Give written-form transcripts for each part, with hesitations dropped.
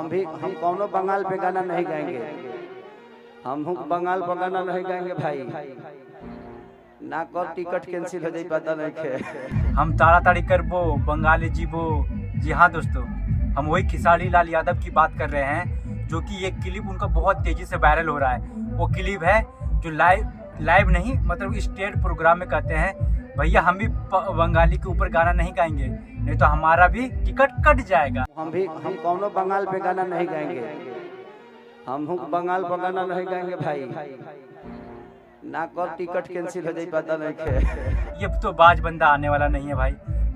हम कौनो बंगाल पे गाना नहीं गाएंगे। हम बंगाल पर गाना नहीं गाएंगे भाई, ना कर टिकट कैंसिल हो जाए पता नहीं है। हम ताड़ाताड़ी करबो बंगाली जीबो। जी हाँ दोस्तों, हम वही खेसारी लाल यादव की बात कर रहे हैं, जो कि ये क्लिप उनका बहुत तेजी से वायरल हो रहा है। वो क्लिप है जो लाइव नहीं मतलब स्टेट प्रोग्राम में कहते हैं भैया हम भी बंगाली के ऊपर गाना नहीं गाएंगे, नहीं तो हमारा भी टिकट कट जाएगा। हम कौनो बंगाल पे गाना नहीं गाएंगे। हम बंगाल पर गाना नहीं गाएंगे भाई, ना कर टिकट कैंसिल हो जाए पता नहीं है। ये तो बाज बंदा आने वाला नहीं है भाई।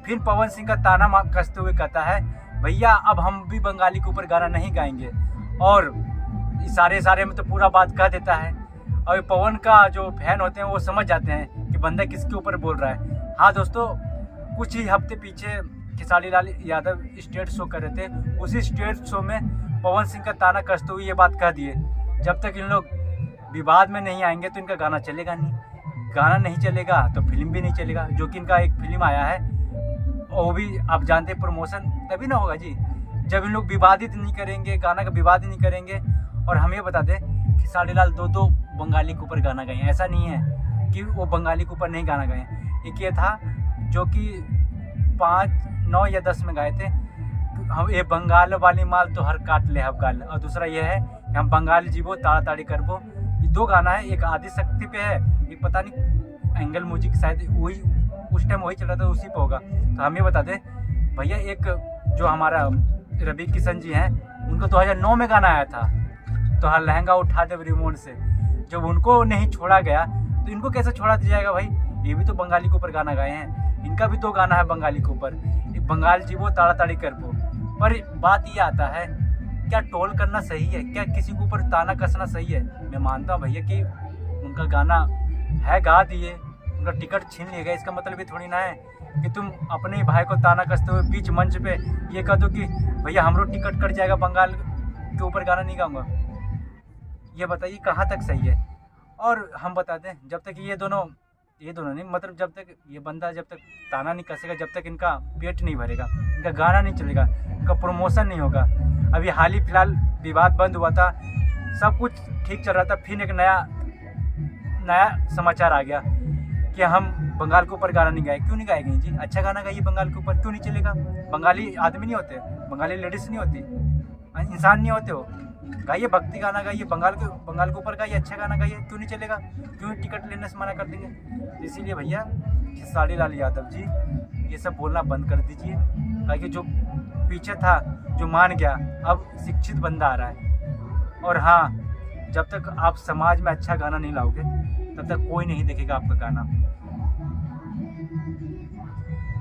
फिर पवन सिंह का ताना कसते हुए कहता है भैया अब हम भी बंगाली के ऊपर गाना नहीं गाएंगे, और इशारे में तो पूरा बात कह देता है। और पवन का जो फैन होते हैं वो समझ जाते हैं कि बंदा किसके ऊपर बोल रहा है। हाँ दोस्तों, कुछ ही हफ्ते पीछे खेसारी लाल यादव स्टेट शो कर रहे थे। उसी स्टेट शो में पवन सिंह का ताना कसते हुए ये बात कह दिए, जब तक इन लोग विवाद में नहीं आएंगे तो इनका गाना चलेगा नहीं। गाना नहीं चलेगा तो फिल्म भी नहीं चलेगा, जो कि इनका एक फिल्म आया है, वो भी आप जानते हैं प्रमोशन तभी ना होगा जी जब इन लोग विवादित नहीं करेंगे, गाना का विवाद नहीं करेंगे। और हम ये बता दें खेसारी लाल दो बंगाली के ऊपर गाना गाए, ऐसा नहीं है कि वो बंगाली के ऊपर नहीं गाना गाए। एक ये था जो कि 5, 9 या 10 में गाए थे, हम ये बंगाल वाली माल तो हर काट ले हम गाल। और दूसरा ये है कि हम बंगाली जीवो ताड़ाताड़ी करबो। ये 2 गाना है, एक आदि शक्ति पे है, एक पता नहीं एंगल म्यूजिक शायद वही उस टाइम वही चल रहा था, उसी पे होगा। तो हम ये बता दें भैया, एक जो हमारा रवि किशन जी हैं उनको 2009 में गाना आया था, तो हर लहंगा उठा दे रिमोट से। जब उनको नहीं छोड़ा गया तो इनको कैसे छोड़ा दिया जाएगा भाई। ये भी तो बंगाली के ऊपर गाना गाए हैं, इनका भी 2 गाना है बंगाली के ऊपर, बंगाल जीवो ताड़ाताड़ी करबो। पर बात ये आता है, क्या टोल करना सही है? क्या किसी के ऊपर ताना कसना सही है? मैं मानता हूँ भैया कि उनका गाना है, गा दिए, उनका टिकट छीन लिया गया, इसका मतलब ये थोड़ी ना है कि तुम अपने भाई को ताना कसते हुए बीच मंच पे ये कह दो कि भैया हमरो टिकट कट जाएगा, बंगाल के ऊपर गाना नहीं गाऊंगा। ये बताइए कहाँ तक सही है? और हम बता दें, जब तक ये दोनों नहीं मतलब जब तक ये बंदा जब तक ताना नहीं कसेगा, जब तक इनका पेट नहीं भरेगा, इनका गाना नहीं चलेगा, इनका प्रमोशन नहीं होगा। अभी हाल ही फिलहाल विवाद बंद हुआ था, सब कुछ ठीक चल रहा था, फिर एक नया समाचार आ गया कि हम बंगाल के ऊपर गाना नहीं गाए। क्यों नहीं गाएंगे जी? अच्छा गाना गाइए बंगाल के ऊपर, क्यों नहीं चलेगा? बंगाली आदमी नहीं होते, बंगाली लेडीज़ नहीं होती, इंसान नहीं होते हो? गाइए, भक्ति गाना गाइए, बंगाल के ऊपर गाइए, अच्छा गाना गाइए, क्यों नहीं चलेगा? क्यों टिकट लेने से मना कर देंगे? इसीलिए भैया खेसारी लाल यादव जी ये सब बोलना बंद कर दीजिए, ताकि जो पीछे था जो मान गया अब शिक्षित बंदा आ रहा है। और हाँ, जब तक आप समाज में अच्छा गाना नहीं लाओगे तब तक कोई नहीं देखेगा आपका गाना।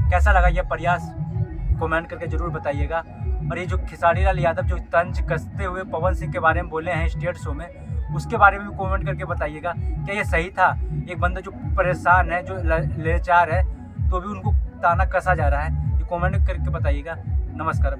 कैसा लगा यह प्रयास कमेंट करके जरूर बताइएगा। और ये जो खेसारी लाल यादव जो तंज कसते हुए पवन सिंह के बारे में बोले हैं स्टेट शो में, उसके बारे में भी कमेंट करके बताइएगा, क्या ये सही था? एक बंदा जो परेशान है, जो लाचार है, तो भी उनको ताना कसा जा रहा है। ये कमेंट करके बताइएगा। नमस्कार।